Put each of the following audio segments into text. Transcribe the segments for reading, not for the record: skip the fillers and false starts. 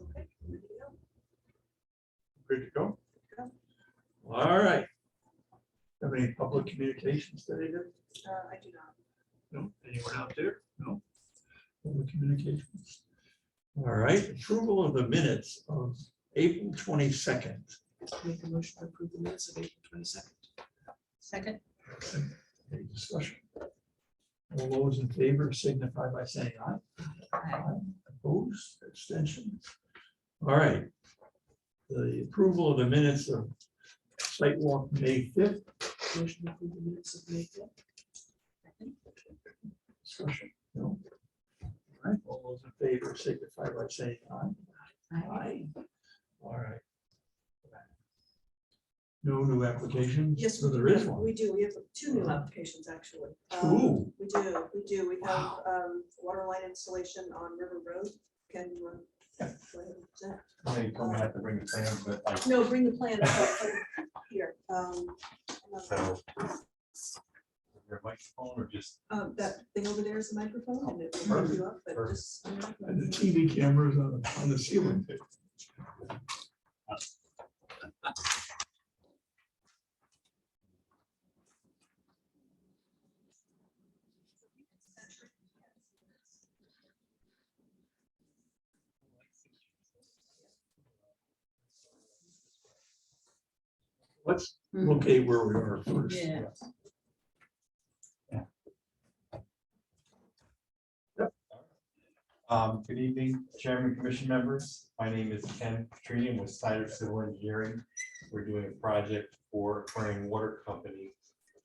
Okay, ready to go. Good to go? Go. All right. Have any public communications today? I do not. No, anyone out there? No? Public communications. All right, approval of the minutes of April 22nd. Make a motion to approve the minutes of April 22nd. Second. Any discussion? All those in favor signify by saying aye. Aye. Opposed, abstentions. All right. The approval of the minutes of site walk May 5th. Motion to approve the minutes of May 5th. Second. Discussion, no. All right, all those in favor signify by saying aye. Aye. All right. No new applications? Yes, So there is one. we do. We have two new applications, actually. Two? We do. We have Wow. water line installation on River Road. Can you go ahead and present? You told me I have to bring the plans, but I, No, bring the plan here. so. Your microphone or just, That thing over there is a microphone and it will pick you up, but just. And the TV cameras on the ceiling. Let's locate where we are first. Yeah. good evening, Chairman, Commission members. My name is Ken Petrini. I'm with Snyder Civil Engineering. We're doing a project for Groton Water Company.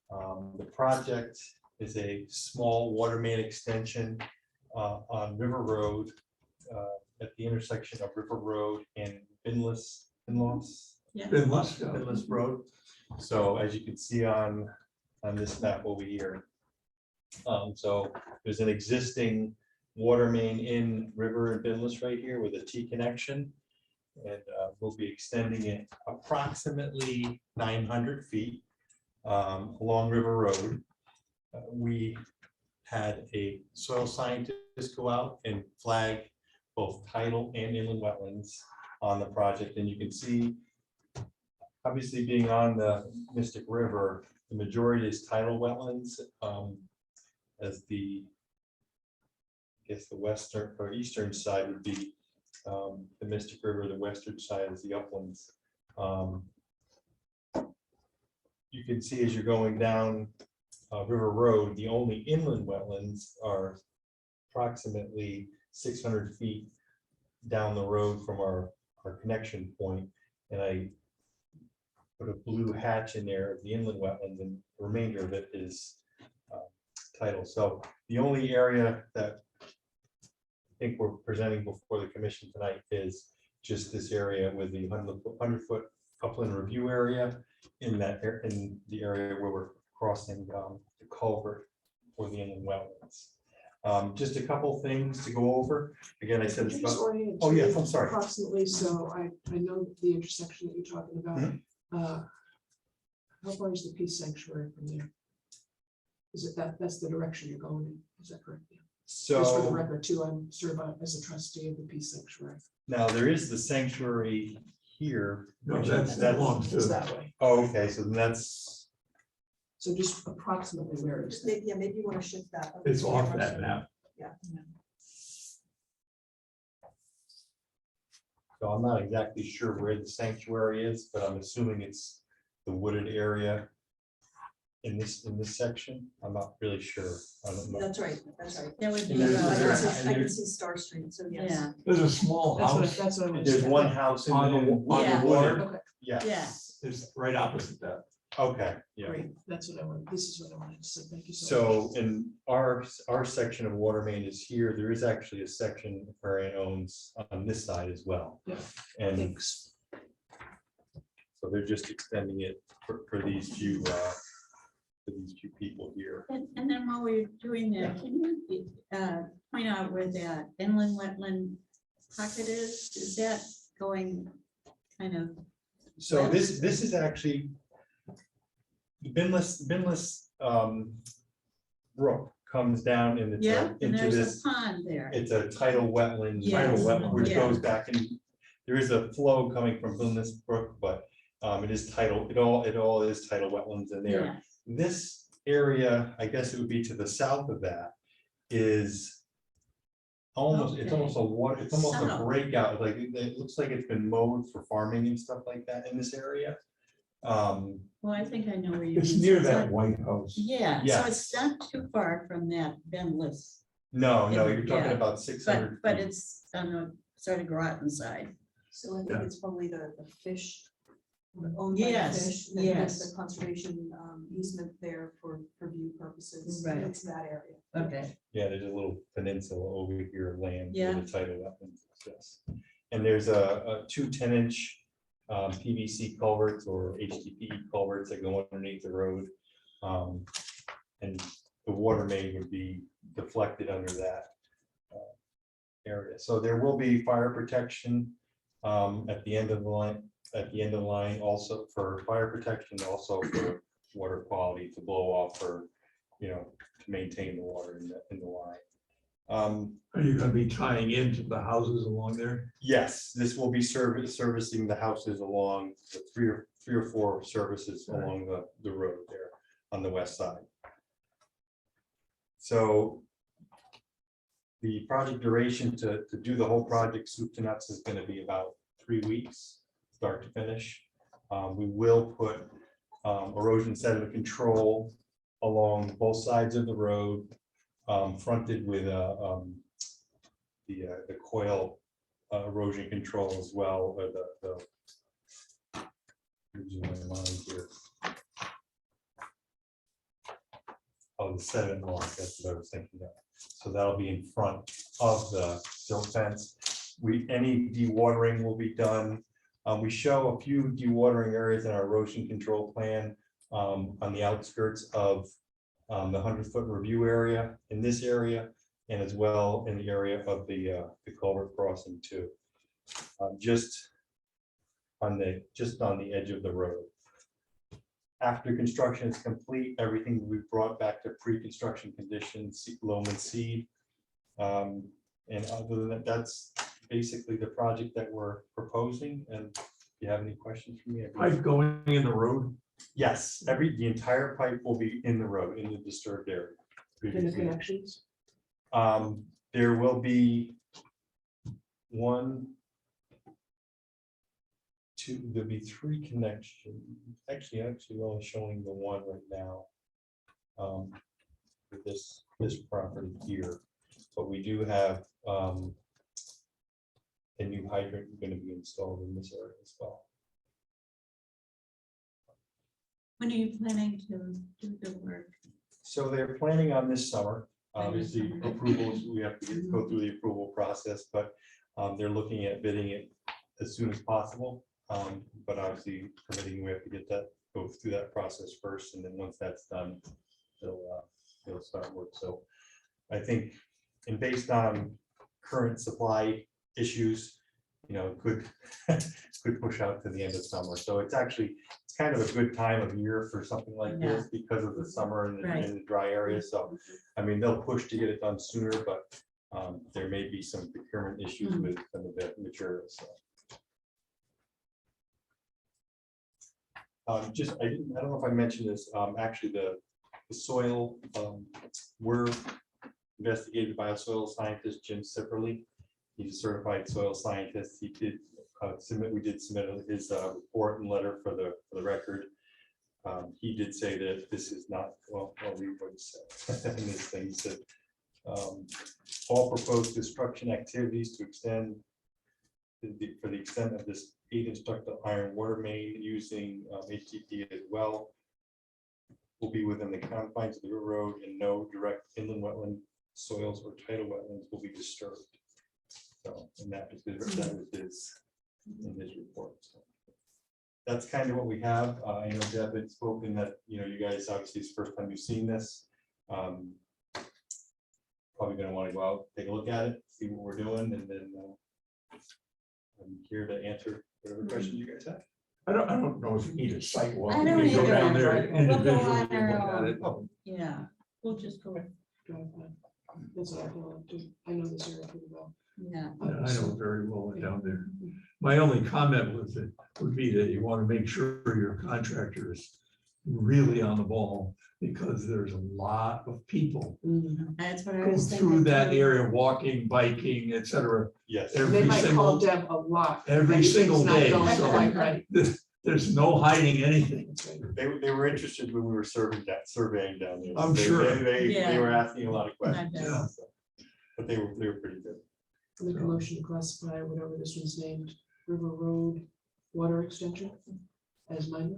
The project is a small water main extension on River Road at the intersection of River Road and Binless Road. So as you can see on this map over here. So there's an existing water main in River and Binless right here with a T connection. And we'll be extending it approximately 900 feet along River Road. We had a soil scientist go out and flag both tidal and inland wetlands on the project. And you can see, obviously being on the Mystic River, the majority is tidal wetlands, as the, I guess the western or eastern side would be the Mystic River, the western side is the uplands. You can see as you're going down River Road, the only inland wetlands are approximately 600 feet down the road from our connection point. And I put a blue hatch in there of the inland wetlands, and the remainder of it is tidal. So the only area that I think we're presenting before the commission tonight is just this area with the 100-foot upland review area in that in the area where we're crossing the culvert for the inland wetlands. Just a couple things to go over. Again, I said it's about, oh yes, I'm sorry. Approximately, so I know the intersection that you're talking about. How far is the Peace Sanctuary from there? Is it that's the direction you're going in? Is that correct? Yeah. Just for the So record too, I'm served as a trustee of the Peace Sanctuary. now there is the sanctuary here. No, which that belongs It's to, that way. Oh, okay, so that's, So just approximately where is that? Maybe, yeah, maybe you want to shift that. it's off that map. Yeah. so I'm not exactly sure where the sanctuary is, but I'm assuming it's the wooded area in this section. I'm not really sure. I don't know. That's right, that's right. That would be, And there's- I there- can see- I and can see Star Street, so yes. yeah, There's a small house. That's what I There's understand. one house On the on Yeah. the water. Okay, Yeah. yeah. It's right opposite that. Okay, yeah. great. That's what I wanted. This is what I wanted to say. Thank you so much. So in our section of water main is here. There is actually a section Aquarian owns on this side as well. Yeah. And Thanks. so they're just extending it for these few people here. And then while we're doing that, can you point out where that inland wetland pocket is? Is that going kind of? So this is actually, Binless brook comes down and Yeah, and into there's this, a pond there. it's a tidal wetland. Yes, Which yeah. goes back and there is a flow coming from Binless Brook, but it is tidal, it all is tidal wetlands in there. Yeah, This area, I guess it would be to the south of that, is almost, it's Okay. almost a water, it's almost a South. breakout, like it looks like it's been mowed for farming and stuff like that in this area. well, I think I know where you. It's mean. near So that like- White House. Yeah, so Yes. it's not too far from that Benless, No, you're talking Yeah. about 600. but feet. it's on the sort of Groton side. So I think Yeah. it's probably the fish. Owned by the Yes, fish, that yes. has the conservation easement there for view purposes. Right. It's that area. Okay. Yeah, there's a little peninsula over here of land. where Yeah. The tidal wetlands exist. And there's a 2 10-inch PVC culverts or HDPE culverts that go underneath the road. And the water main would be deflected under that area. So there will be fire protection at the end of the line, also for fire protection, also for water quality to blow off or, to maintain the water in the line. Are you gonna be tying into the houses along there? Yes, this will be servicing the houses along the three or four services Right. along the road there on the west side. So the project duration to do the whole project soup to nuts is going to be about 3 weeks, start to finish. We will put erosion sediment control along both sides of the road, fronted with the coil erosion control as well, or losing my mind here. Oh, the sediment block, that's what I was thinking of. So that'll be in front of the silt fence. Any dewatering will be done. We show a few dewatering areas in our erosion control plan on the outskirts of the 100-foot review area in this area, and as well in the area of the culvert crossing too. Just on the edge of the road. After construction is complete, everything will be brought back to pre-construction conditions, loam and seed. And other than that, that's basically the project that we're proposing. And if you have any questions for me? Pipe going in the road? Yes, the entire pipe will be in the road, in the disturbed area. And the connections? There will be there'll be 3 connections. Actually, we're only showing the one right now. For this property here, but we do have a new hydrant going to be installed in this area as well. When are you planning to do the work? So they're planning on this summer. Planning Obviously, summer. approvals, we have to go through the approval process, but they're looking at bidding it as soon as possible. But obviously, permitting, we have to go through that process first, and then once that's done, they'll start work. So I think, and based on current supply issues, could push out to the end of summer. So it's kind of a good time of year for something like this because of the summer and Right. the dry areas. So, I mean, they'll push to get it done sooner, but there may be some procurement issues with some of the materials. So. I don't know if I mentioned this, actually the soil, we're investigated by a soil scientist, Jim Sipperly. He's a certified soil scientist. He did we did submit his report and letter for the record. He did say that this is not, well, I'll read what he said in this thing. He said, all proposed construction activities to extend for the extent of this 8-inch ductile iron water main using HDPE as well will be within the confines of the road, and no direct inland wetland soils or tidal wetlands will be disturbed. So, and that was his in his report. So that's kind of what we have. I know Deb had spoken that you guys obviously it's the first time you've seen this. Probably going to want to go out, take a look at it, see what we're doing, and then I'm here to answer whatever questions you guys have. I don't know if you need a site walk. I You don't can go either. down there Right. We'll go individually on and our look at own. it. Oh, Yeah, we'll just go, Drive by. That's what I feel like too. I know this area pretty well. yeah. yeah, I know it very well down there. My only comment would be that you want to make sure your contractor is really on the ball, because there's a lot of people Mhm. That's what I go was thinking. through that too. area, walking, biking, etc. Yes. They Every might call single, Deb a lot. every Anything's single not day, going so- quite right. there's no hiding anything. That's right. They were interested when we were surveying down there. I'm They- sure. They were Yeah. asking a lot of I questions. bet. Yeah. so, But they were pretty good. Make a motion to classify whatever this one's named, River Road Water Extension as minor.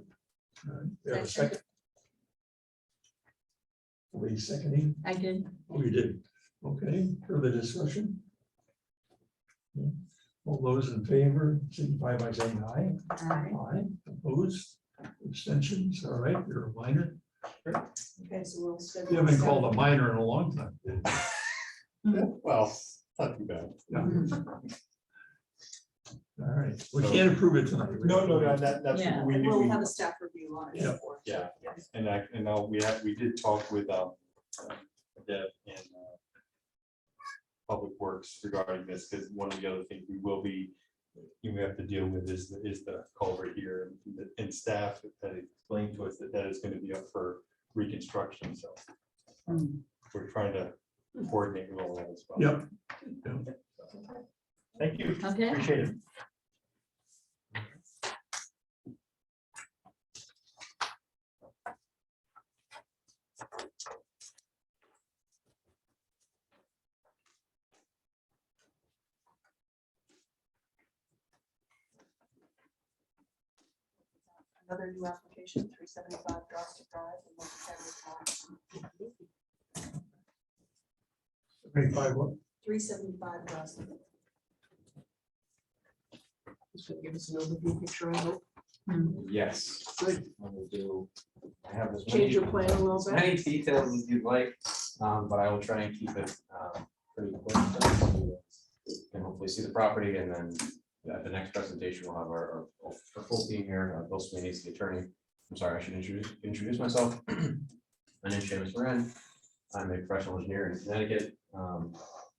All right, you have a second? Were you seconding? I did. Oh, you did. Okay, further discussion? All those in favor, signify by saying aye. Aye. Aye, opposed, abstentions, all right, you're a minor. Okay, so we'll schedule. You haven't a called a seven- minor in a long time. Well, not too bad. Yeah. Mhm. All right, we can't approve it tonight. No, that's, Yeah. we And knew. we'll we- have a staff review on it. Yeah. before. Yeah. And now we did talk with Deb and Public Works regarding this, because one of the other things you have to deal with is the culvert here, and staff that explained to us that is going to be up for reconstruction, so Mm. we're trying to coordinate with all that as well. Yep. Thank you, Okay. appreciate it. Another new application, 375 Drostic Drive. in multifamily lot. 25 what? 375 Drostic. Just gonna give us an overview picture, I hope. Yes. Good. I will do. I have as Change your many, plan a little as bit. many details as you'd like, but I will try and keep it pretty quick. So you can hopefully see the property, and then at the next presentation, we'll have our full team here. Bill Sweeney is the attorney. I'm sorry, I should introduce myself. My name is Seamus Moran. I'm a professional engineer in Connecticut,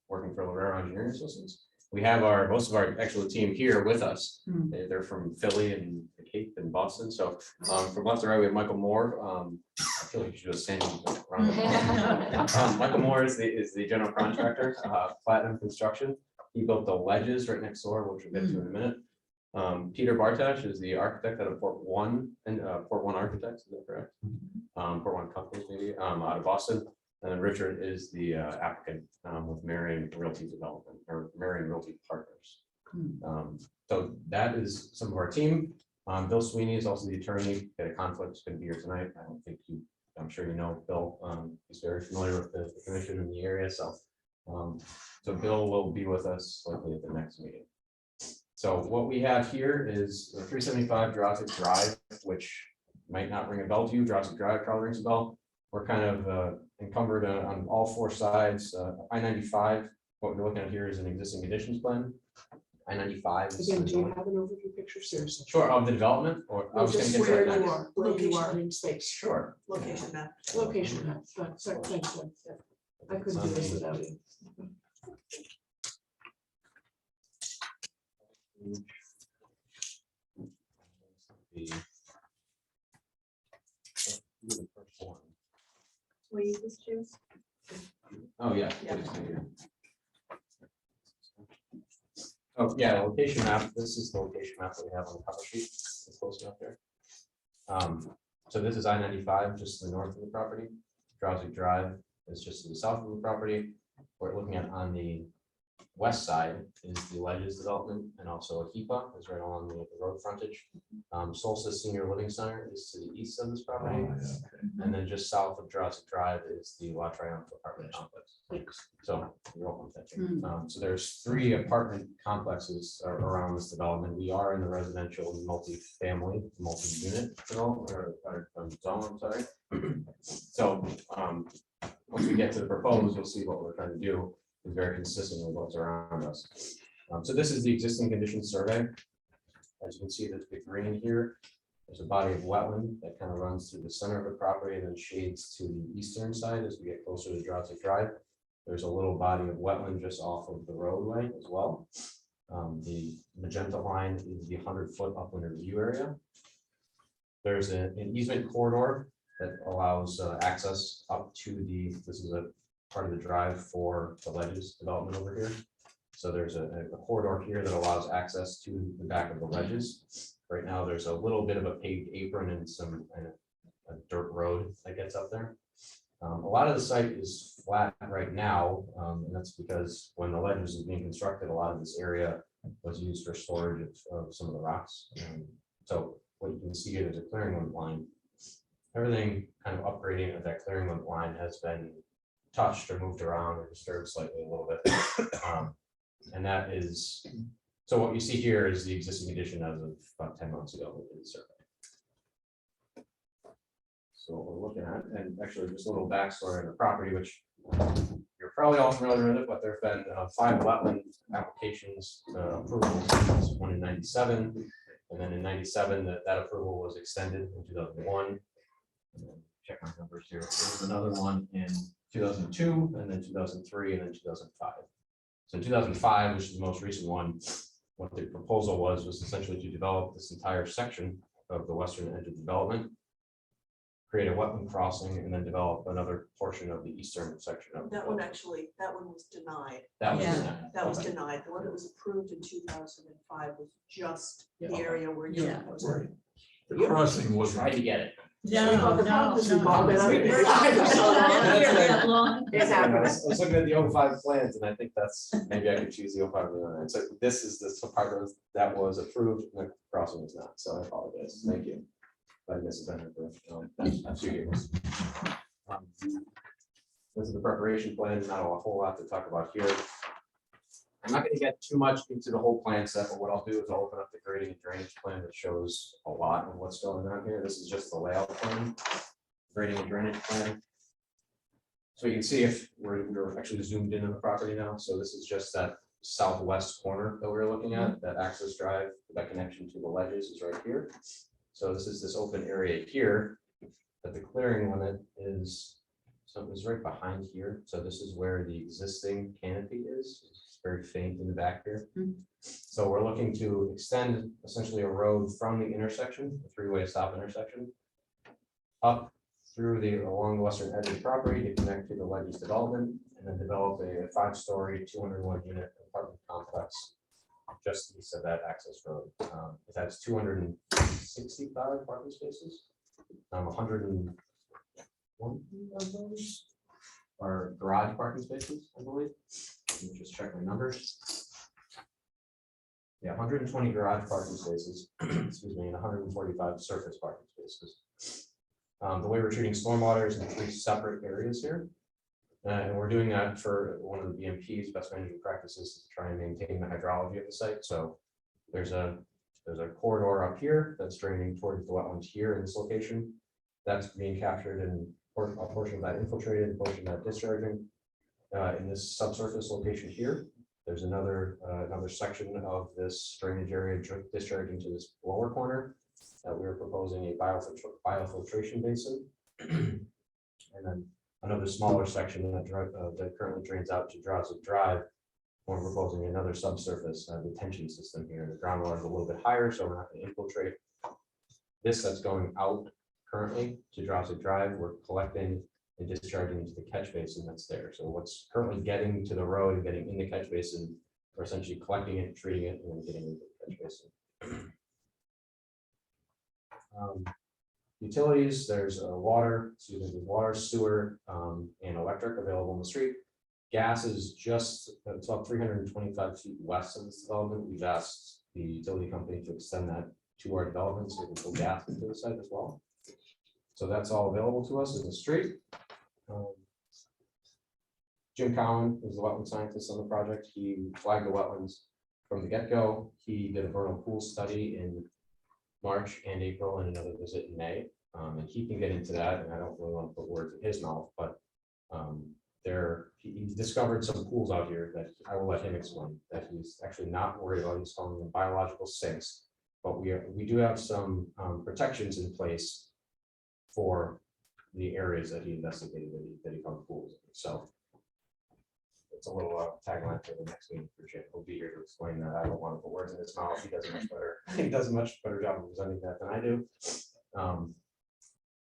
working for Lorero Engineering Associates. We have most of our actual team here with us. Hmm. They're from Philly and the Cape and Boston. So from left to right, we have Michael Moore. I feel like you should just stand around. Michael Moore is the general contractor, Platinum Construction. He built the ledges right next door, which we'll get to in a minute. Peter Bartash is the architect out of Port One Architects, is that correct? Port One Companies maybe, out of Boston. And then Richard is the applicant with Marion Realty Development or Marion Realty Partners. So that is some of our team. Bill Sweeney is also the attorney. Got a conflict, is going to be here tonight. I don't think I'm sure you know Bill. He's very familiar with the commission in the area. So Bill will be with us likely at the next meeting. So what we have here is 375 Drossett Drive, which might not ring a bell to you. Drossett Drive probably rings a bell. We're kind of encumbered on all four sides. I-95, what we're looking at here is an existing conditions plan. I-95 is. Again, do you have an overview picture, seriously? Sure, of the development, or I Or was gonna just get to where that you next. are, where you are in space. Sure. Location map. Location map, thanks, thanks. I couldn't do this without you. The first one. Will you just choose? Oh, yeah. Yeah. please, thank you. Oh, yeah, the location map. This is the location map that we have on the cover sheet. It's close enough there. So this is I-95, just to the north of the property. Drowsy Drive is just to the south of the property. We're looking at on the west side is the Ledges development, and also HEPA is right along the road frontage. Solstice Senior Living Center is to the east of this property. Oh, yeah, okay. And then just south of Jurassic Drive is the La Triumph apartment complex. Thanks. So you're welcome. Thank you. So there's 3 apartment complexes around this development. We are in the residential multi-family, multi-unit development or zone, I'm sorry. So once we get to the proposed, you'll see what we're trying to do is very consistent with what's around us. So this is the existing conditions survey. As you can see, the green here, there's a body of wetland that kind of runs through the center of the property and then shades to the eastern side as we get closer to Droughty Drive. There's a little body of wetland just off of the roadway as well. The magenta line is the 100-foot upland review area. There's an easement corridor that allows access up to this is a part of the drive for the ledges development over here. So there's a corridor here that allows access to the back of the ledges. Right now, there's a little bit of a paved apron and a dirt road that gets up there. A lot of the site is flat right now, and that's because when the ledges was being constructed, a lot of this area was used for storage of some of the rocks. So what you can see here, there's a clearing limit line. Everything kind of upgrading of that clearing limit line has been touched or moved around or disturbed slightly a little bit. And that is, so what you see here is the existing condition as of about 10 months ago within the survey. So what we're looking at, and actually just a little backstory on the property, which you're probably all familiar with it, but there have been 5 wetland applications approvals, one in 97, and then in 97, that approval was extended in 2001. And then check my numbers here. There was another one in 2002, and then 2003, and then 2005. So in 2005, which is the most recent one, what the proposal was essentially to develop this entire section of the western edge of development, create a wetland crossing, and then develop another portion of the eastern section of. That one was denied. That was Yeah. denied. That was Okay. denied. The one that was approved in 2005 was just the Yeah. area where you're Yeah. proposing. Right. The crossing was Tried to get it. No, The problem is involved in no. other We're areas. not here that long. It I happens. was looking at the 05 plans, and I think that's, maybe I could choose the 05. So this is the part that was approved, and the crossing is not, so I apologize. Thank you. But this is that's your giggles. This is the preparation plan, not a whole lot to talk about here. I'm not going to get too much into the whole plan set, but what I'll do is I'll open up the grading and drainage plan that shows a lot of what's going on here. This is just the layout plan, grading and drainage plan. So you can see if we're actually zoomed in on the property now. So this is just that southwest corner that we're looking at, that access drive, that connection to the ledges is right here. So this is this open area here, but the clearing limit is, so it's right behind here. So this is where the existing canopy is. It's very faint in the back here. So we're looking to extend essentially a road from the intersection, a 3-way stop intersection, up through along the western edge of the property to connect to the ledges development, and then develop a 5-story, 201 unit apartment complex just east of that access road. It has 265 parking spaces. 101 of those are garage parking spaces, I believe. Let me just check my numbers. Yeah, 120 garage parking spaces, excuse me, and 145 surface parking spaces. The way we're treating stormwater is in 3 separate areas here. And we're doing that for one of the BMP's best management practices to try and maintain the hydrology of the site. So there's a corridor up here that's draining towards the wetlands here in this location. That's being captured and a portion of that infiltrated, a portion of that discharging. In this subsurface location here, there's another section of this drainage area discharging to this lower corner that we're proposing a biofiltration basin. And then another smaller section that currently drains out to Drowsy Drive. We're proposing another subsurface detention system here. The groundwater is a little bit higher, so we're not going to infiltrate. This that's going out currently to Drowsy Drive, we're collecting and discharging into the catch basin that's there. So what's currently getting to the road and getting in the catch basin, we're essentially collecting it, treating it, and then getting into the catch basin. Utilities, there's water, sewer, and electric available on the street. Gas is just, it's about 325 feet west of this development. We've asked the utility company to extend that to our development so we can pull gas into the site as well. So that's all available to us in the street. Jim Cowan is the wetland scientist on the project. He flagged the wetlands from the get-go. He did a vernal pool study in March and April and another visit in May. And he can get into that, and I don't really want to put words in his mouth, but he discovered some pools out here that I will let him explain, that he's actually not worried about. He's calling them biological sinks. But we do have some protections in place for the areas that he investigated, that he found pools. So it's a little tagline for the next meeting for Jim. He'll be here to explain that. I don't want to put words in his mouth. He does a much better, he does a much better job of presenting that than I do.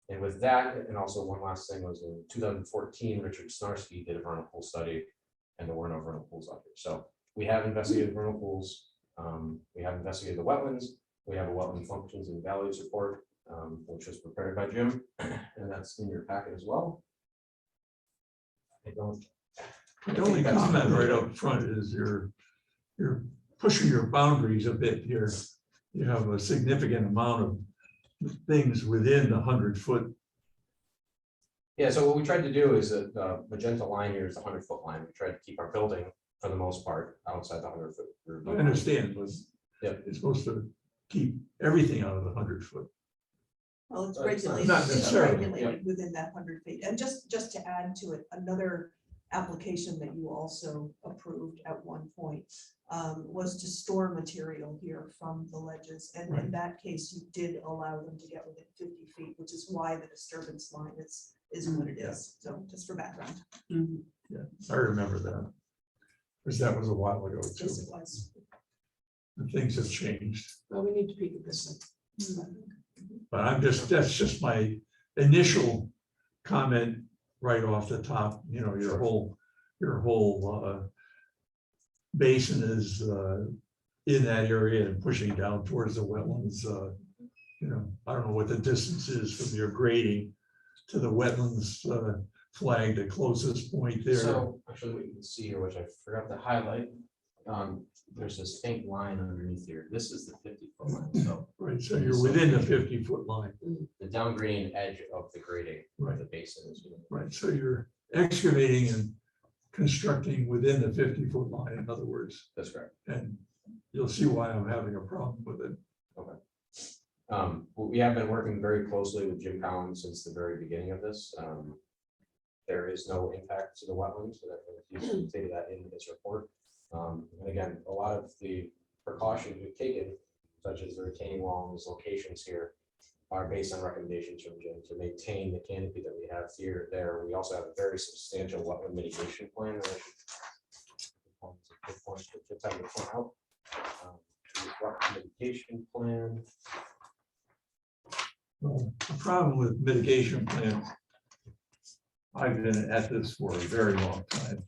And with that, and also one last thing was in 2014, Richard Snarsky did a vernal pool study, and there were no vernal pools out here. So we have investigated vernal pools. We have investigated the wetlands. We have a wetland functions and values report, which was prepared by Jim, and that's in your packet as well. The only comment right up front is you're pushing your boundaries a bit here. You have a significant amount of things within the 100-foot. Yeah, so what we tried to do is that the magenta line here is the 100-foot line. We tried to keep our building for the most part outside the 100-foot. I understand, but Yep. it's supposed to keep everything out of the 100-foot. Well, it's Not regulated, Not it's necessarily. regulated within that 100 feet. And just to add to it, another application that you also approved at one point was to store material here from the ledges. And in that case, you did allow them to get within 50 feet, which is why the disturbance line is what it is. So just for background. Yeah, I remember that. Because that was a while ago too. Yes, it was. And things have changed. Well, we need to peek at this thing. But that's just my initial comment right off the top. You know, your whole basin is in that area and pushing down towards the wetlands. You know, I don't know what the distance is from your grading to the wetlands flag, the closest point there. So actually what you can see here, which I forgot to highlight, there's this faint line underneath here. This is the 50-foot line. So Right, so you're within the 50-foot line. the downgrading edge of the grading of Right. the basin is. Right, so you're excavating and constructing within the 50-foot line, in other words, That's correct. and you'll see why I'm having a problem with it. We have been working very closely with Jim Collins since the very beginning of this. There is no impact to the wetlands, so that he stated that in his report. And again, a lot of the precautions we've taken, such as the retaining walls, locations here, are based on recommendations from Jim to maintain the canopy that we have here. There, we also have a very substantial wetland mitigation plan that I should point out. Wetland mitigation plan. Well, the problem with mitigation plans, I've been at this for a very long time.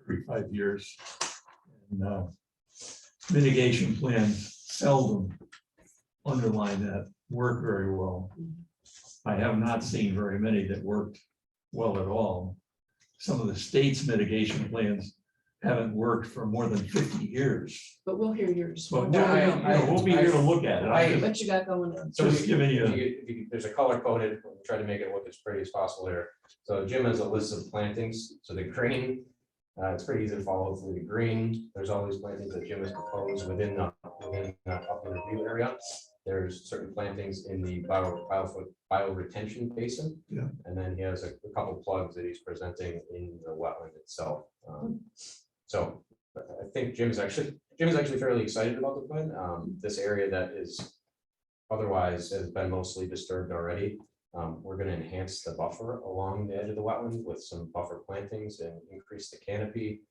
35 years. And mitigation plans seldom underline that work very well. I have not seen very many that worked well at all. Some of the state's mitigation plans haven't worked for more than 50 years. But we'll hear yours. So we'll be here to look at it. I'm What you got going on? So just giving you. there's a color coded, we'll try to make it look as pretty as possible here. So Jim has a list of plantings, so the green, it's pretty easy to follow through the green. There's all these plantings that Jim has proposed within the upper review area. There's certain plantings in the bioretention basin. Yeah. And then he has a couple plugs that he's presenting in the wetland itself. So I think Jim's actually fairly excited about the plan. This area that is otherwise has been mostly disturbed already. We're going to enhance the buffer along the edge of the wetland with some buffer plantings and increase the canopy,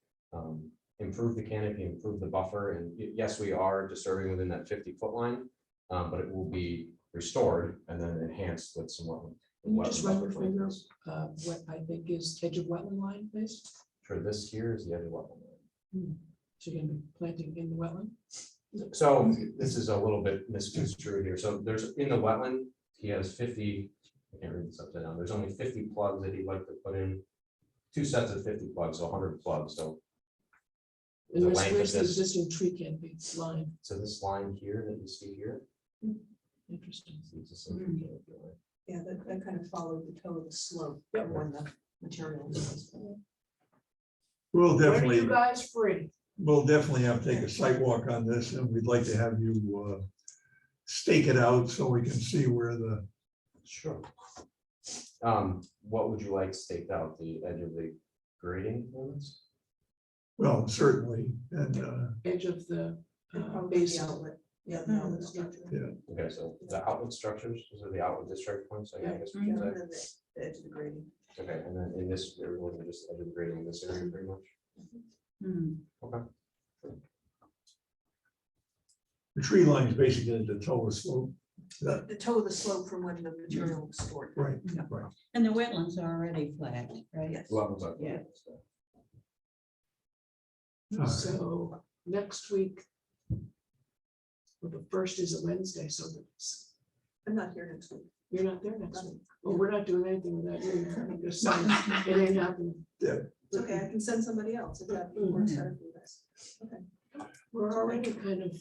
improve the canopy, improve the buffer. And yes, we are disturbing within that 50-foot line, but it will be restored and then enhanced with some wetland. Can you just run your buffer finger, plantings. what I think is edge of wetland line, please? Sure, this here is the edge of wetland. So you're gonna be planting in the wetland? So this is a little bit misconstrued here. So there's in the wetland, he has 50, I can't read this upside down. There's only 50 plugs that he'd like to put in. 2 sets of 50 plugs, so 100 plugs. So And The where's length of where's the this- existing tree canopy line? this line here that you see here. Interesting. It's a simple canopy line. Yeah, that kind of followed the toe of the slope Yep. when the material was. We'll When are definitely. you guys free? We'll definitely have to take a site walk on this, and we'd like to have you stake it out so we can see where the, Sure. What would you like staked out? The edge of the grading limits? well, certainly, and Edge of the Probably the basin. outlet. Yeah, the outlet structure. Yeah. Okay, so the outlet structures, those are the outlet discharge points, I guess. we Yeah, should and say. then the edge of the grading. Okay, and then in this, we're just edge of the grading in this area pretty much. Hmm. Okay. The tree line is basically the toe of the slope. The toe of the slope from when the material was stored. Right, Yeah. right. And the wetlands are already flagged, right? Yes. Levels up. Yeah. All right. So next week. Well, the first is a Wednesday, so that's, I'm not here next week. you're not there next week. Well, we're not doing anything with that. I'm just saying, it ain't happening. It's okay, I can send somebody else if that works better for you guys. Okay. We're already kind of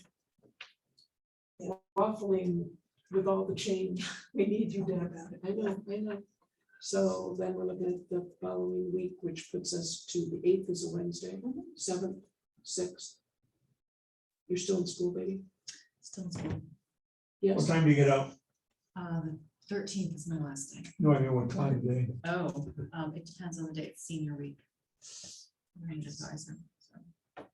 waffling with all the change. We need you to have that. I know. So then we're looking at the following week, which puts us to the 8th is a Wednesday, 7th, 6th. You're still in school, baby? Still in school. What Yes. time do you get out? The 13th is my last day. No, I mean, what time of day? Oh, it depends on the day. It's senior week. I'm range advisor. So.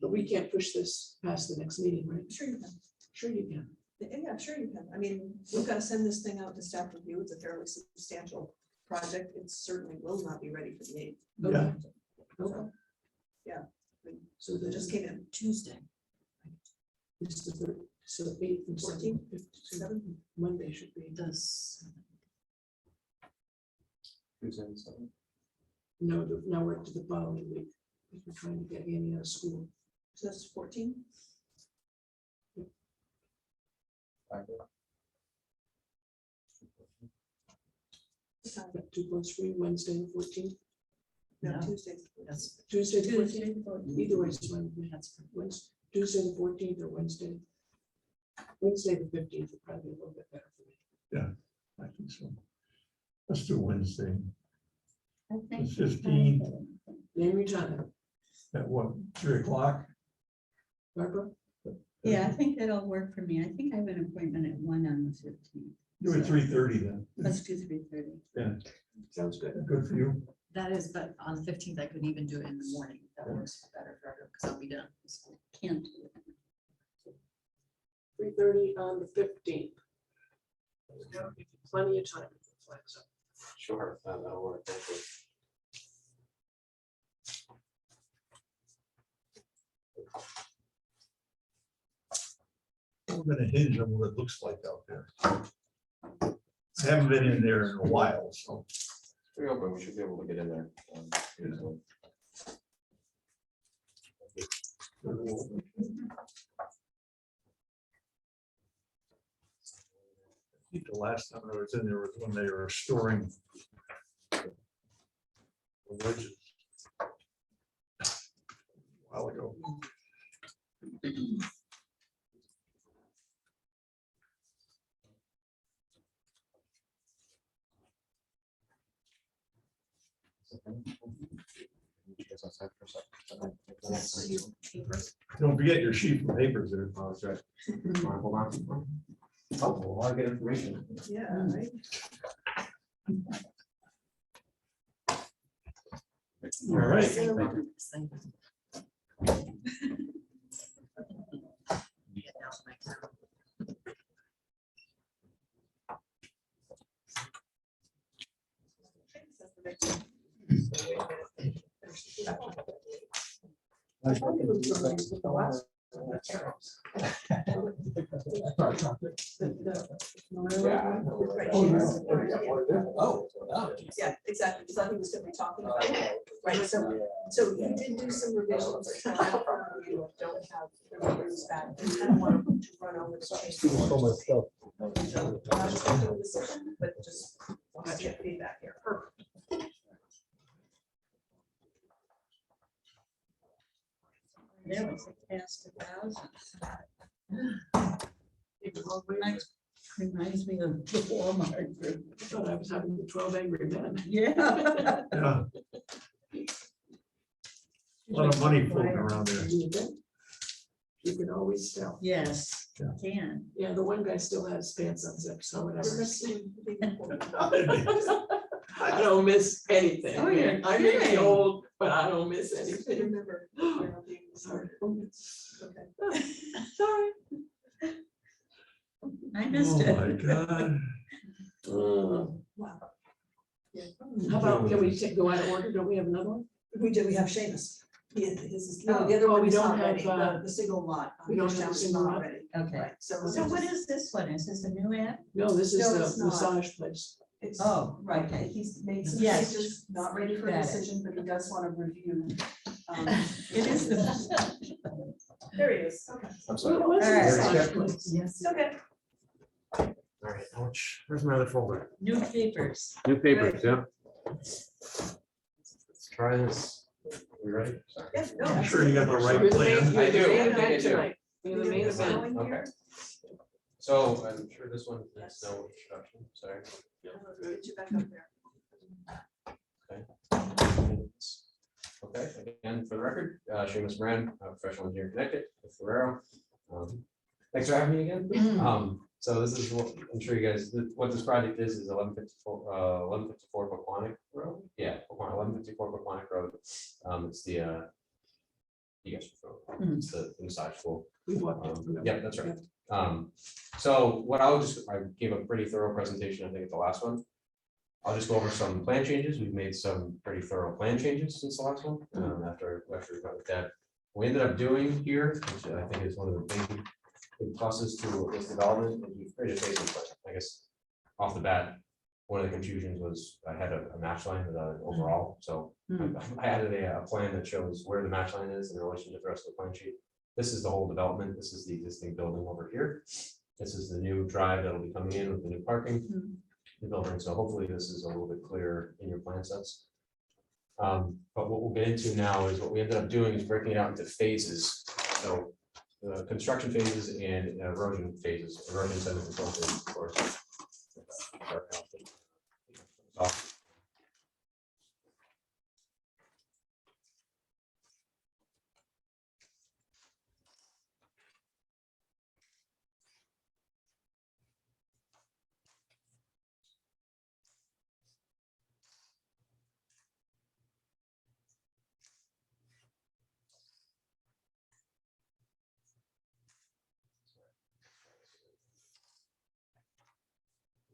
But we can't push this past the next meeting, right? Sure you can. Sure you can. Yeah, sure you can. I mean, we've got to send this thing out to staff review. It's a fairly substantial project. It certainly will not be ready for the 8th. Yeah. Okay. Yeah. So It the just came in Tuesday. is the third, so 8th and 14th, 7th, 7th. Monday should be. Does Tuesday and Sunday. No, now we're to the following week. Because we're trying to get Annie out of school. So that's 14. That 2 plus 3, Wednesday the 14th, No, No. Tuesday's. that's Tuesday the 14th. Tuesday, the 14th. Either way, it's fine with me. that's Wednesday, Tuesday the 14th or Wednesday. Wednesday the 15th would probably be a little bit better for me. I think so. Let's do Wednesday. I think. It's 15. Name your time, At what, 3 o'clock? Barbara. Yeah, I think that'll work for me. I think I have an appointment at 1 on the 15th. Do it 3:30 then. Let's do 3:30. Sounds good. Good for you. that is, but on the 15th, I could even do it in the morning. That works better for everyone because I'll be done. with school. Can't do it. 3:30 on the 15th. That'll give you plenty of time to flex up. Sure, that'll work. Thank you. We're gonna hinge on what it looks like out there. I haven't been in there in a while, so. Pretty open, we should be able to get in there. Easily. I think the last time I was in there was when they were storing the wedges. A while ago. Don't forget your sheet of papers there. Oh, that's right. Hold on. Oh, a lot of good information. Yeah, right. All right. Thank you. Thank you. Get out my town. Yeah, exactly, because I think was gonna be talking about, right, so you did do some revisions, that kind of you don't have the numbers back, and kind of want to run over the changes. So, not just making a decision, but just want to get feedback here. Perfect. There was a cast of thousands. Reminds me of the Walmart group. I thought I was having the 12 angry men. Yeah. Yeah, a lot of money floating around there. You can always tell. Yes, Yeah. can. Yeah, the one guy still has pants unzipped, so whatever. I don't miss anything. Oh, you're I may be kidding. old, but I don't miss I anything. remember, you know, being Sorry. Okay. Sorry. I missed Oh, my it. God. Wow. How about, can we go out of order? Don't we have another one? We do, we have Seamus. His is, no, Oh, the other oh, one we is don't not ready, have, the single lot. we don't have Georgetown the is single not lot? ready. Okay. Right, so. So what is this one? Is this a new ad? No, this is No, the it's not. massage place. It's, Oh, right, okay. he's made some Yes. changes, not ready for a Got it. decision, but he does want to review. It is the. There he is, okay. I'm sorry. What was the All right. massage place? Yes. It's okay. All right, where's my other folder? New papers. New papers, yeah. Let's try this. We ready? Sorry. Yeah, no, I'm sure you got the right You're the main- plan. you're I the do, main I think I event do. tonight. You're the main Yes, event. going Okay. here. So I'm sure this one needs no introduction, sorry. Get you back up there. Okay, again, for the record, Seamus Moran, professional engineer connected with Ferrero. Thanks for having me again. So this is what, I'm sure you guys, what this project is 1154 Paquonic Road. Yeah, 1154 Paquonic Road. It's the, you guys know, it's the massage pool. We walked it. Yeah, that's right. So what I gave a pretty thorough presentation, I think at the last one. I'll just go over some plan changes. We've made some pretty thorough plan changes since the last one, after we got with that. What we ended up doing here, which I think is one of the big pluses to this development, is we've created a phasing plan. I guess off the bat, one of the confusions was I had a match line with an overall, so I added a plan that shows where the match line is in relation to the rest of the plan sheet. This is the whole development. This is the existing building over here. This is the new drive that'll be coming in with the new parking. The building, so hopefully this is a little bit clearer in your plan sets. But what we'll get into now is what we ended up doing is breaking it out into phases. So the construction phases and erosion phases, erosion sediment control phases, of course.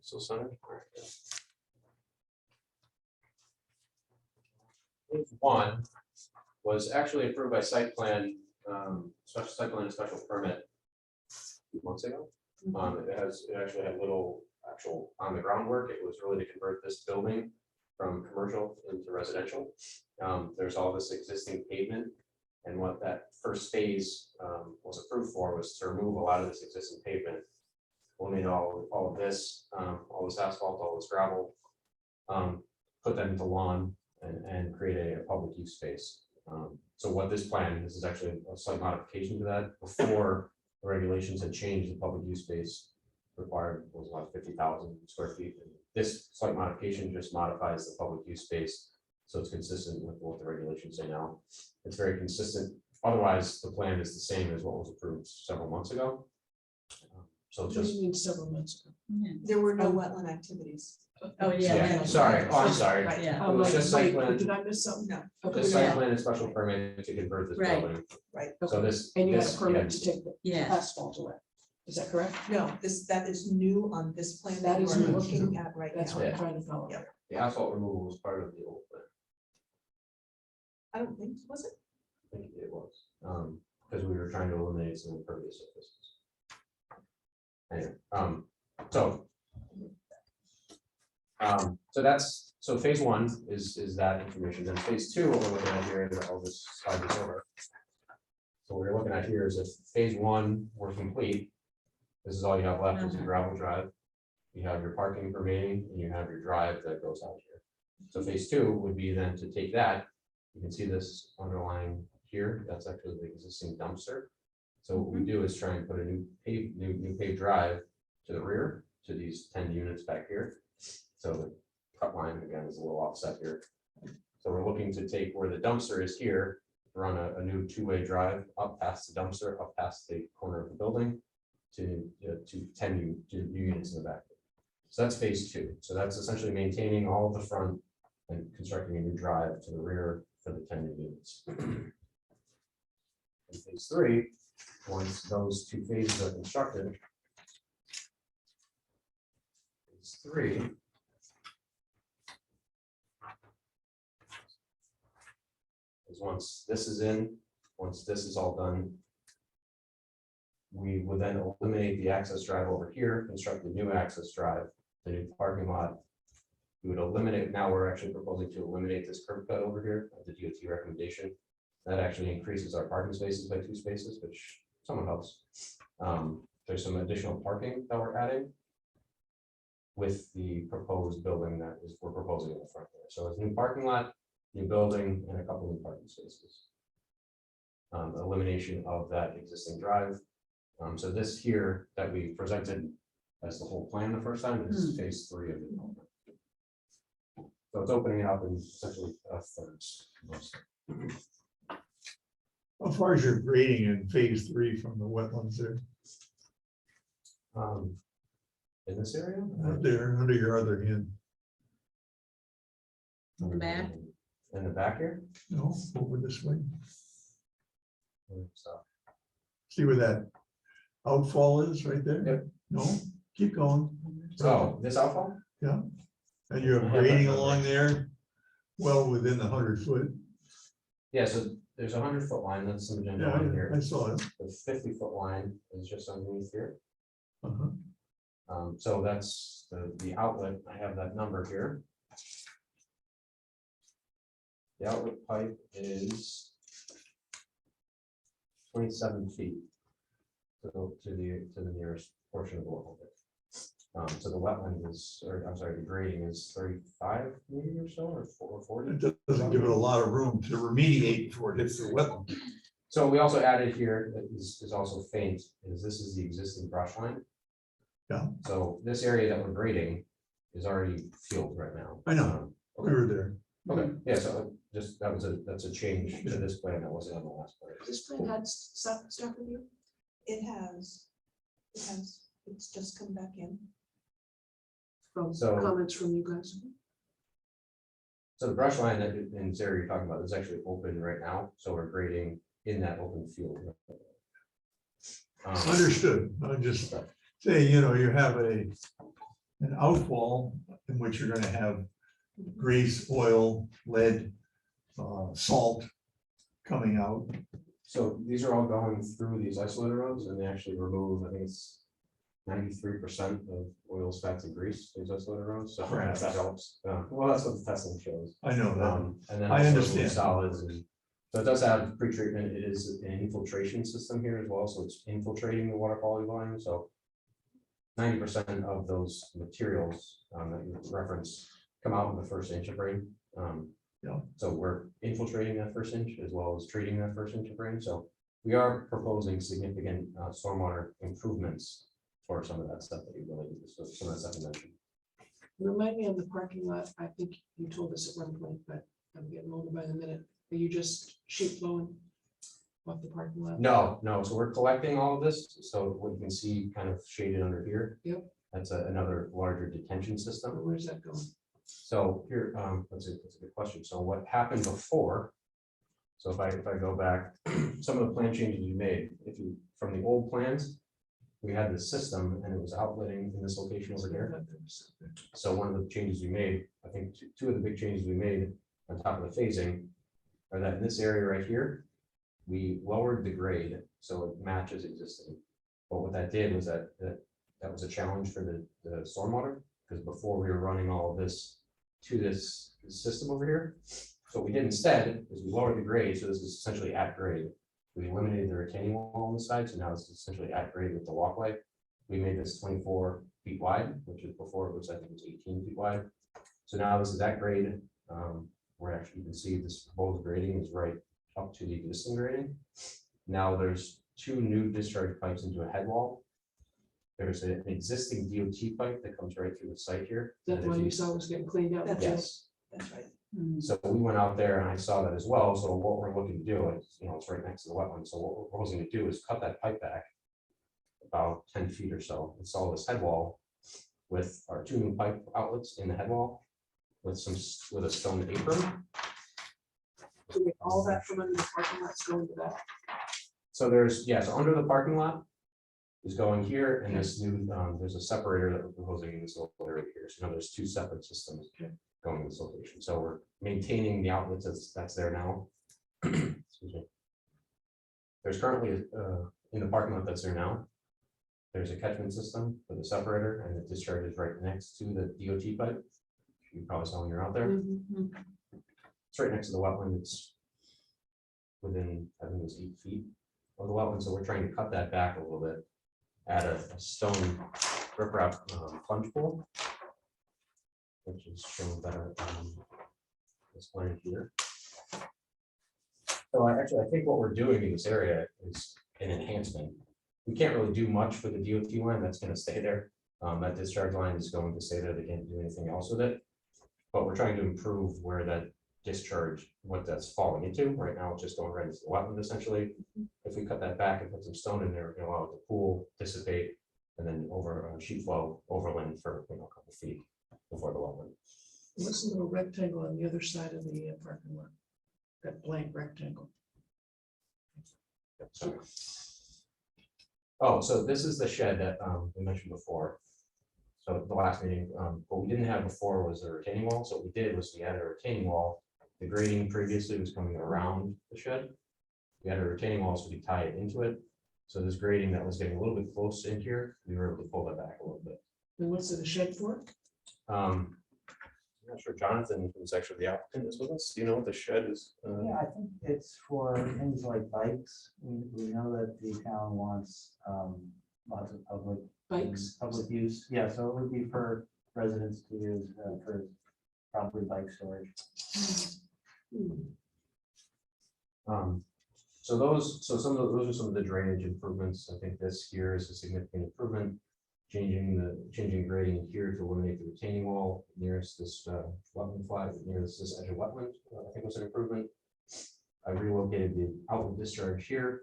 Still centered? All right, good. Phase one was actually approved by site plan, special site plan and special permit a few months ago. It actually had little actual on the groundwork. It was really to convert this building from commercial into residential. There's all this existing pavement, and what that first phase was approved for was to remove a lot of this existing pavement. Eliminate all of this, all this asphalt, all this gravel, put that into lawn and create a public use space. So what this plan, this is actually a slight modification to that. Before the regulations had changed, the public use space required was about 50,000 square feet. And this slight modification just modifies the public use space, so it's consistent with what the regulations say now. It's very consistent. Otherwise, the plan is the same as what was approved several months ago. So What do just, you mean several months ago? There were no wetland activities. Oh, yeah. yeah, sorry, oh, I'm sorry. Right. Yeah. It was just site plan. Did I miss something? No, Okay, Just no. site plan and special permit to convert this Right. building. right. So this. And you had a this- permit to take the Yeah. asphalt away. Is that correct? No, that is new on this plan That that you is are new. looking at right That's now. what I'm trying to follow. Yeah. The asphalt removal was part of the old plan. I don't think, was it? I think it was, because we were trying to eliminate some impervious surfaces. Anyway, so phase one is that information. Then phase two, what we're looking at here, and I'll just slide this over. So what we're looking at here is if phase one were complete, this is all you have left is your gravel drive. You have your parking remaining, and you have your drive that goes out here. So phase two would be then to take that. You can see this underlying here. That's actually the existing dumpster. So what we do is try and put a new paved drive to the rear to these 10 units back here. So the cut line again is a little offset here. So we're looking to take where the dumpster is here, run a new two-way drive up past the dumpster, up past the corner of the building to 10 new units in the back. So that's phase two. So that's essentially maintaining all of the front and constructing a new drive to the rear for the 10 new units. in phase 3, once those 2 phases are constructed. Phase 3. Is once this is in, once this is all done, we would then eliminate the access drive over here, construct the new access drive, the new parking lot. We would eliminate, now we're actually proposing to eliminate this curb cut over here, the DOT recommendation. That actually increases our parking spaces by 2 spaces, which somewhat helps. There's some additional parking that we're adding with the proposed building that is, we're proposing in the front there. So it's a new parking lot, new building, and a couple new parking spaces. Elimination of that existing drive. So this here that we presented as the whole plan the first time is phase 3 of the development. So it's opening it up in essentially thirds. How far is your grading in phase 3 from the wetlands there? In this area? Up there, under your other hand? In the back? In the back here? No, over this way. So, See where that outfall is right there? Yep. No, keep going. so this outfall? And you're grading along there, well within the 100-foot. Yeah, so there's a 100-foot line, that's the magenta Yeah, line here. I saw it. The 50-foot line is just underneath here. Uh-huh. So that's the outlet. I have that number here. The outlet pipe is 27 feet to the nearest portion of the wetland. So the wetland is, or I'm sorry, the grading is 35 meters or so, or 40. It doesn't give it a lot of room to remediate before it hits the wetland. So we also added here that is also faint, is this is the existing brush line. Yeah. So this area that we're grading is already filled right now. I know. We were there. Okay, yeah, so just, that's a change to this plan that wasn't on the last plan. This plan had stuff review? It has, it's just come back in. From So- comments from you guys. So the brush line that in Sarah you're talking about is actually open right now, so we're grading in that open field. Understood. I'm just saying, you know, you have an outfall in which you're gonna have grease, oil, lead, salt coming out. So these are all going through these isolator roads and they actually remove, I think it's 93% of oils, fats and grease, these isolator roads, so Crap. that helps. Well, that's what the testing shows. I know that. And then I also understand. solids, and so it does have pre-treatment. It is an infiltration system here as well, so it's infiltrating the water quality line. So 90% of those materials that you reference come out in the first inch of rain. Yeah. So we're infiltrating that first inch as well as treating that first inch of rain. So we are proposing significant stormwater improvements for some of that stuff that you related to, so some of that stuff you mentioned. Remind me of the parking lot. I think you told us at one point, but I'm getting older by the minute. Are you just sheet flowing off the parking lot? No, so we're collecting all of this. So what you can see kind of shaded under here. Yep. That's another larger detention system. Where's that going? So here, that's a good question. So what happened before? So if I go back, some of the plan changes you made, from the old plans, we had this system and it was outletting in this location over here. So one of the changes we made, I think two of the big changes we made on top of the phasing are that in this area right here, we lowered the grade so it matches existing. But what that did was that was a challenge for the stormwater, because before we were running all of this to this system over here. So what we did instead is we lowered the grade, so this is essentially at grade. We eliminated the retaining wall on the side, so now it's essentially at grade with the walkway. We made this 24 feet wide, which is before it was, I think it was 18 feet wide. So now this is at grade. Where actually you can see this proposed grading is right up to the existing grading. Now there's two new discharge pipes into a head wall. There's an existing DOT pipe that comes right through the site here. That one you saw was getting cleaned out. That's Yes. That's right. So we went out there and I saw that as well. So what we're looking to do is, it's right next to the wetland. So what we're proposing to do is cut that pipe back about 10 feet or so, install this head wall with our two new pipe outlets in the head wall with a stone apron. So all that from under the parking lot's going to that. So there's, yeah, so under the parking lot is going here, and this new, there's a separator that we're proposing in this little area here. So now there's two separate systems going in this location. So we're maintaining the outlets that's there now. Excuse me. There's currently, in the parking lot that's there now, there's a catchment system for the separator, and the discharge is right next to the DOT pipe. You probably saw when you're out there. Mhm. It's right next to the wetland. It's within, I think it was 8 feet of the wetland. So we're trying to cut that back a little bit. Add a stone riprap plunge pool, which is shown better on this plan here. So I think what we're doing in this area is an enhancement. We can't really do much with the DOT line. That's going to stay there. That discharge line is going to stay there. They can't do anything else with it. But we're trying to improve where that discharge, what that's falling into. Right now, it's just going right into the wetland essentially. If we cut that back and put some stone in there, we can allow it to pool, dissipate, and then over sheet flow overland for a couple feet before the wetland. What's the little rectangle on the other side of the parking lot? That blank rectangle. So- Oh, so this is the shed that we mentioned before. So the last meeting, what we didn't have before was a retaining wall. So what we did was we added a retaining wall. The grading previously was coming around the shed. We added a retaining wall so we could tie it into it. So this grading that was getting a little bit close in here, we were able to pull that back a little bit. And what's it a shed for? I'm not sure Jonathan, who's actually the applicant, is with us. Do you know what the shed is? Yeah, I think it's for things like bikes. We know that the town wants lots of Bikes? public use. Yeah, so it would be for residents to use for probably bike storage. So those are some of the drainage improvements. I think this here is a significant improvement. Changing grading here to eliminate the retaining wall nearest this wetland flag, nearest this edge of wetland, I think was an improvement. I relocated the outlet discharge here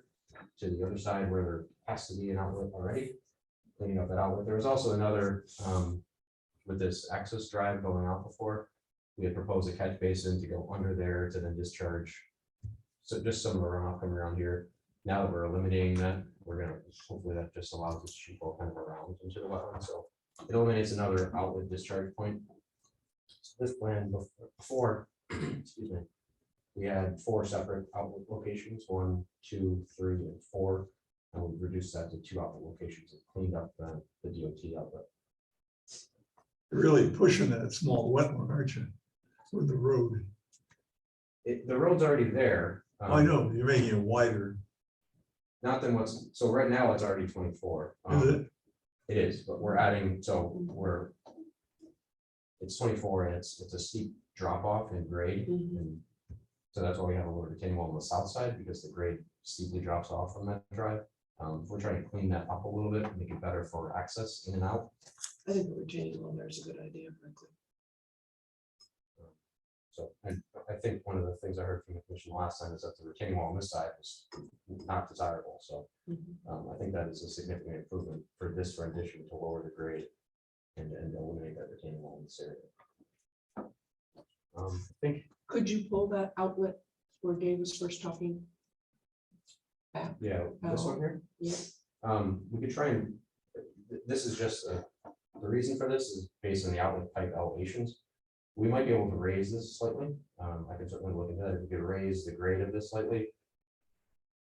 to the other side where there has to be an outlet already, cleaning up that outlet. There was also another, with this access drive going out before, we had proposed a catch basin to go under there to then discharge. So just some of the runoff coming around here. Now that we're eliminating that, we're gonna, hopefully that just allows us to shoot all kind of around into the wetland. So it eliminates another outlet discharge point. So this plan before, excuse me, we had 4 separate outlet locations, 1, 2, 3, and 4. And we reduced that to 2 outlet locations and cleaned up the DOT outlet. You're really pushing that small wetland, aren't you? With the road. The road's already there. I know, you're making it wider. Not than what's, so right now it's already 24. Is it? It is, but we're adding, it's 24 and it's a steep drop off in grade. And so that's why we have a little retaining wall on the south side, because the grade steeply drops off from that drive. We're trying to clean that up a little bit, and make it better for access in and out. I think the retaining wall there is a good idea, frankly. So I think one of the things I heard from the commission last time is that the retaining wall on this side was not desirable. So I think that is a significant improvement for this rendition to lower the grade and eliminate that retaining wall in this area. I think, Could you pull that outlet where Dave was first talking? Back? yeah, this one here. Yeah. We could try and, this is just, the reason for this is based on the outlet pipe elevations. We might be able to raise this slightly. I can certainly look at that. If we could raise the grade of this slightly,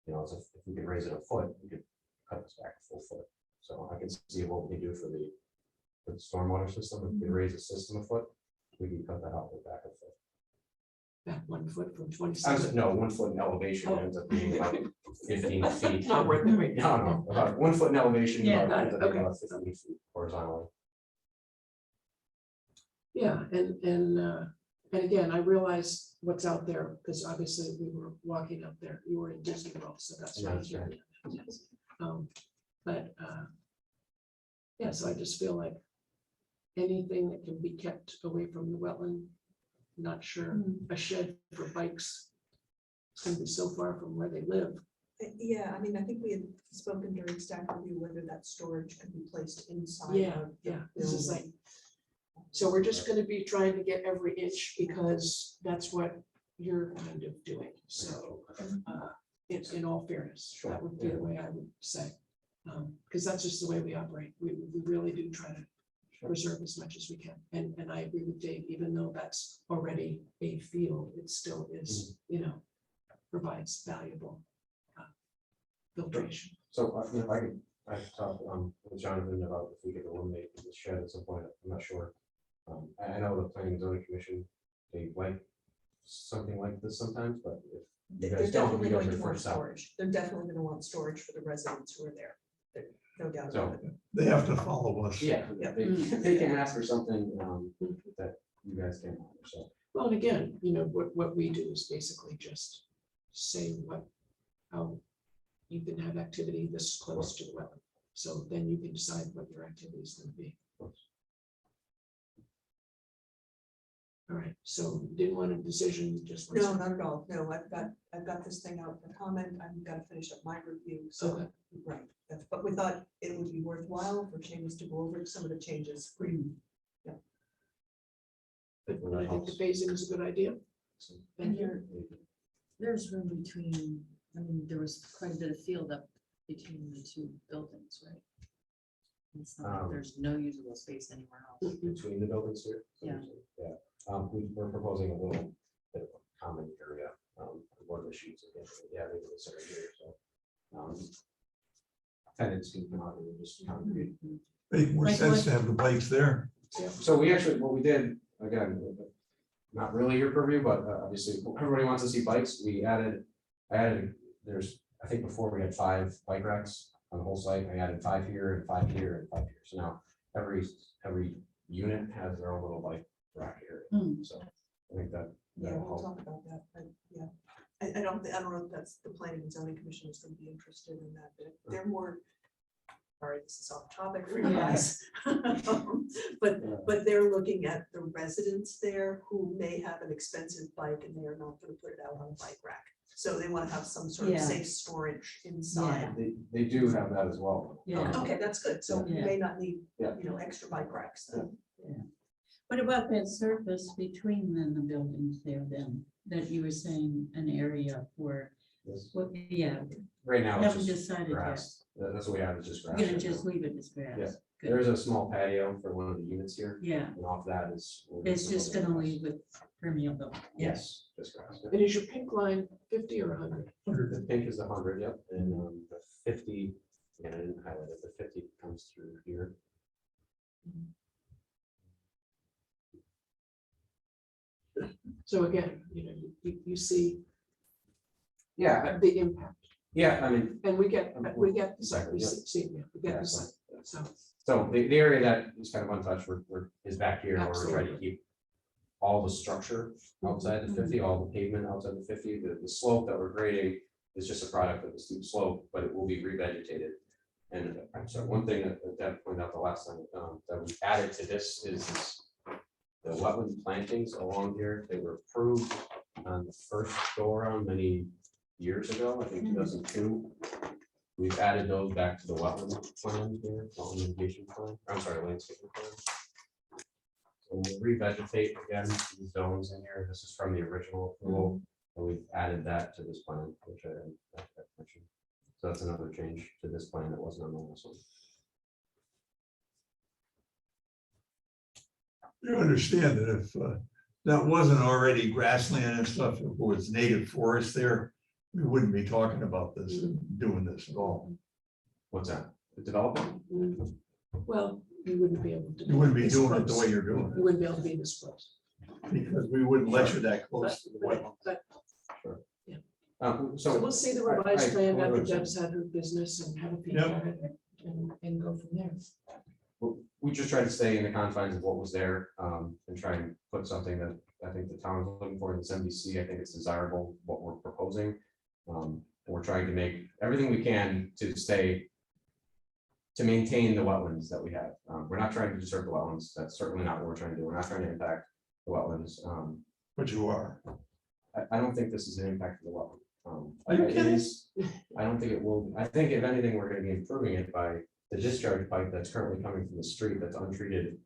you know, if we could raise it a foot, we could cut this back a full foot. So I can see what we can do for the stormwater system. If we could raise the system a foot, we can cut that outlet back a foot. Back 1 foot from 27. No, 1 foot in elevation ends up being about 15 feet. Not worth it right now. No, about 1 foot in elevation. Yeah, about ends up being okay. about 15 feet horizontally. Yeah, and again, I realize what's out there, because obviously we were walking up there. You were in Disney World, so that's Yeah, right that's here. right. Yes. But yeah, so I just feel like anything that can be kept away from the wetland, not sure, a shed for bikes. It's gonna be so far from where they live. Yeah, I mean, I think we had spoken during staff review whether that storage could be placed inside. Yeah, of the yeah, this is like, building. so we're just gonna be trying to get every inch because that's what you're kind of doing, so. in all fairness, Sure, that would be the way I would say. Because that's just the way we operate. We really do try to preserve as much as we can. And I agree with Dave, even though that's already a field, it still is, provides valuable filtration. So if I could, I could talk with Jonathan about if we could eliminate the shed at some point, I'm not sure. I know the planning and zoning commission, they like something like this sometimes, but if you They're guys don't, definitely you guys going are to want first out. storage. They're definitely gonna want storage for the residents who are there. No doubt So, about it. They have to follow us. yeah, Yeah. they can ask for something that you guys can't offer, so. Well, and again, what we do is basically just say how you can have activity this close to the wetland. So then you can decide what your activity is going to be. All right, so didn't want a decision, just. want No, some- not at all. No, I've got this thing out for comment. I've got to finish up my review. So, Okay. right. But we thought it would be worthwhile for Seamus to go over some of the changes for you. But I think the phasing is a good idea. Thank you. There's room between, I mean, there was quite a bit of field up between the two buildings, right? It's not like there's no usable space anywhere else. Between the buildings here. Yeah. Yeah, we're proposing a little bit of a common area, one of the sheets. Yeah, they were sort of here, so. Tenants can come out and just congregate. Make more Like sense what- to have the bikes there. So we actually, what we did, again, not really your purview, but obviously everybody wants to see bikes. I added, I think before we had 5 bike racks on the whole site. I added 5 here and 5 here and 5 here. So now every unit has their own little bike rack here. Hmm. So I think that. Yeah, that'll we'll help. talk about that. Yeah. I don't know if that's the planning and zoning commission is going to be interested in that. They're more. Sorry, this is off topic for you guys. But they're looking at the residents there who may have an expensive bike and they are not going to put it out on a bike rack. So they want to have some sort of Yeah. safe storage inside. They do have that as well. Yeah. Okay, that's good. So you Yeah. may not need, Yeah. extra bike racks. then. What about that surface between then the buildings there then, that you were saying an area for, Yes. what, yeah, Right now, it's haven't just decided yet. grass. That's what we have, is just grass. You're gonna right now. just leave it as grass. Yeah. Good. There's a small patio for one of the units here, Yeah, and off that is. it's just gonna leave it permeable. Yes, just grass. And is your pink line 50 or 100? The pink is 100, yep, and the 50, yeah, I didn't highlight it, the 50 comes through here. So again, you see Yeah, the impact, yeah, I mean, and we get the site, Exactly, we yeah. see, we get Yeah, the so- site, so. so the area that is kind of untouched, is back here, where we're trying to Absolutely. keep all the structure outside the 50, all the pavement outside the 50, the slope that we're grading is just a product of the steep slope, but it will be revegetated. And I'm sorry, one thing that Deb pointed out the last time, that we added to this is the wetland plantings along here. They were approved on the first go around many years ago, I think 2002. We've added those back to the wetland plan here, wetland mitigation plan, I'm sorry, landscaping plan. So we'll revegetate again these zones in here. This is from the original approval, and we've added that to this plan, which I mentioned. So that's another change to this plan that wasn't on the last one. You understand that if that wasn't already grassland and stuff, if it was native forest there, we wouldn't be talking about this, doing this at all. What's that? The development? Well, you wouldn't be able to. You wouldn't be this doing it the close. way you're doing You wouldn't be able to be this close. it, because we wouldn't let you that But, close to the wetland. so we'll see the revised I plan after totally Deb's had her business and have a peek Yep. at it and go from there. We just tried to stay in the confines of what was there, and try and put something that I think the town is looking for in this MDC. I think it's desirable what we're proposing. We're trying to make everything we can to maintain the wetlands that we have. We're not trying to disturb the wetlands. That's certainly not what we're trying to do. We're not trying to impact the wetlands. But you are. I don't think this is an impact to the wetland. Are you it kidding? is- I don't think it will. I think if anything, we're gonna be improving it by the discharge pipe that's currently coming from the street that's untreated.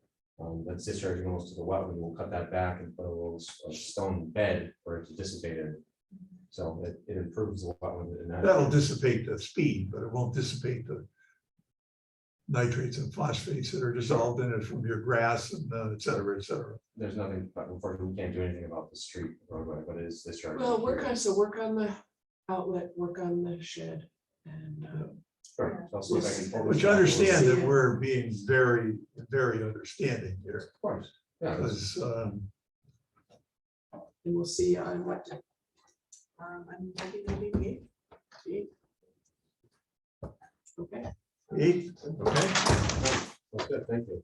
That's discharging almost to the wetland. We'll cut that back and put a little stone bed for it to dissipate in. So it improves the wetland. in that- That'll dissipate the speed, but it won't dissipate the nitrates and phosphates that are dissolved in it from your grass and et cetera, et cetera. There's nothing, but unfortunately, we can't do anything about the street roadway, but it is discharged. Well, work on the outlet, work on the shed, and Sure, so I'll see if I can pull this But you off. understand see that it. we're being very, very understanding here, Of course, yeah, that's- because, and we'll see on what. I'm thinking maybe the 8th. Okay, eight, okay? that's good, thank you.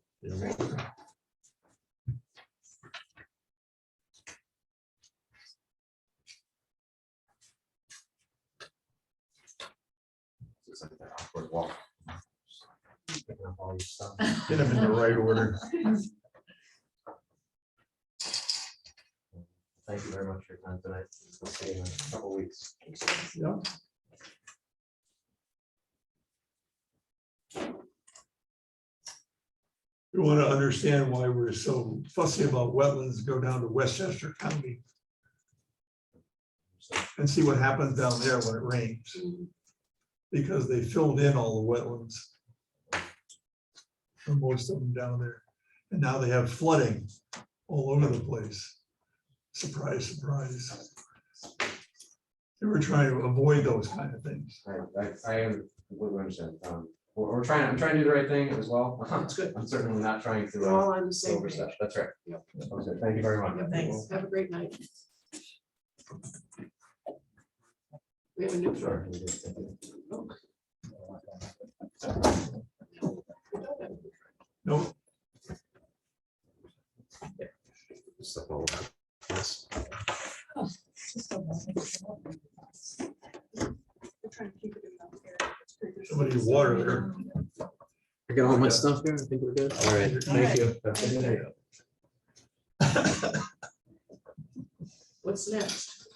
It's like that awkward walk. Picking up all your stuff. Get them in the right order. Thank you very much for your time tonight. We'll see you in a couple of weeks. Yeah. You want to understand why we're so fussy about wetlands, go down to Westchester County and see what happens down there when it rains. Because they filled in all the wetlands. For most of them down there. And now they have flooding all over the place. Surprise, surprise. They were trying to avoid those kind of things. I am completely understand. I'm trying to do the right thing as well. that's good. I'm certainly not trying to We're all on the same page. overstep. That's right. Yep. Okay, thank you very much. Yep, thanks. Have a great night. We have a new. Sure. we do, thank you. No, Step over. Yes. We're trying to keep it in that area. It's pretty- somebody water there. I got all my stuff here. I think we're good. All right, thank you. Have a good night. What's next?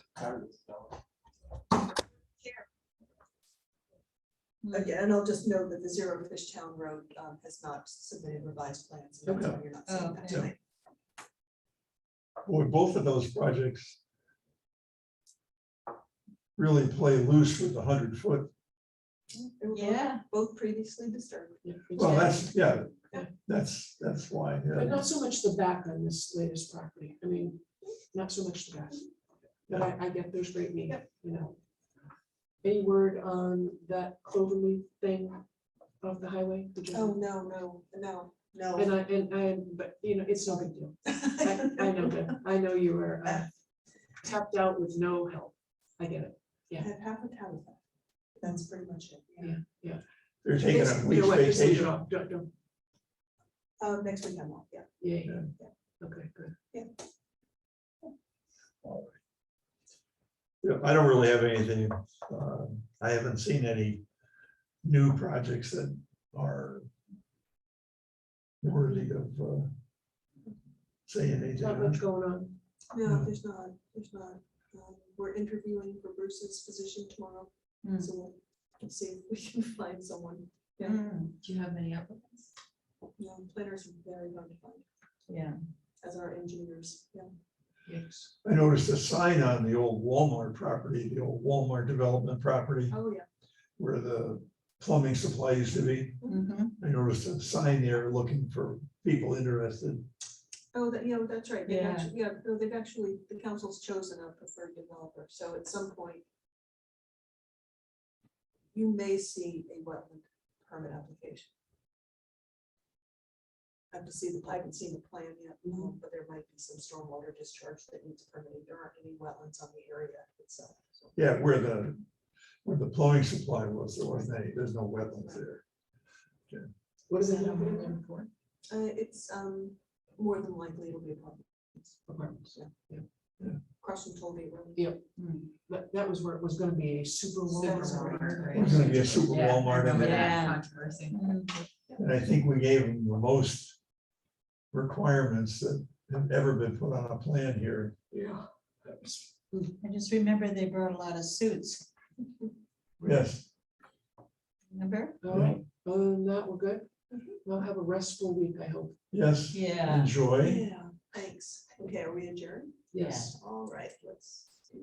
Again, I'll just note that the Zero Fish Town Road has not submitted revised plans. and that's why you're not seeing that Okay. tonight. Boy, both of those projects really play loose with the 100-foot. They were both- Yeah. Both previously disturbed. Well, that's, yeah, that's why. But Yeah. not so much the back on this latest property. I mean, not so much the back. But I get there's great need, you know. Any word on that Cloverleaf thing off the highway? Did you- Oh, no. But you know, it's no big deal. I know that. I know you were tapped out with no help. I get it. I had half a town of that. That's pretty much it. Yeah. They're taking It's- a you week's know what, just leave it vacation. off. Don't. Next week I'm off, yeah. Yeah. Okay, good. Yeah, I don't really have anything. I haven't seen any new projects that are worthy of saying anything. Not much going on. No, Yeah. there's not. We're interviewing for Bruce's position tomorrow. Mm. So we'll see if we can find someone. Yeah, Mm, Do you have many applicants? planners are very hard to find, yeah. as are engineers, yeah. Yes. I noticed a sign on the old Walmart property, the old Walmart development property Oh, yeah. where the plumbing supply used to be. Mhm. I noticed a sign there looking for people interested. Oh, that's right. They've Yeah. actually, they've actually, the council's chosen a preferred developer, so at some point you may see a wetland permit application. I haven't seen the plan yet, but there might be some stormwater discharge that needs permitting. There aren't any wetlands on the area itself. So. Yeah, where the plumbing supply was, there wasn't any, there's no wetlands there. What is it looking for? It's more than likely it'll be apartments. Apartments. Yeah. Across from Tollgate Road. Yep. That was where it was gonna be a super Walmart. It was gonna be a super Yeah, I Walmart in remember there. that Yeah. controversy. Mm. And I think we gave them the most requirements that have ever been put on a plan here. Yeah. I just remember they brought a lot of suits, Yes, remember? All right, other than that, we're good. We'll have a restful week, I hope. yes. Yeah. Enjoy. Yeah, thanks. Okay, are we adjourned? Yes. All right, let's do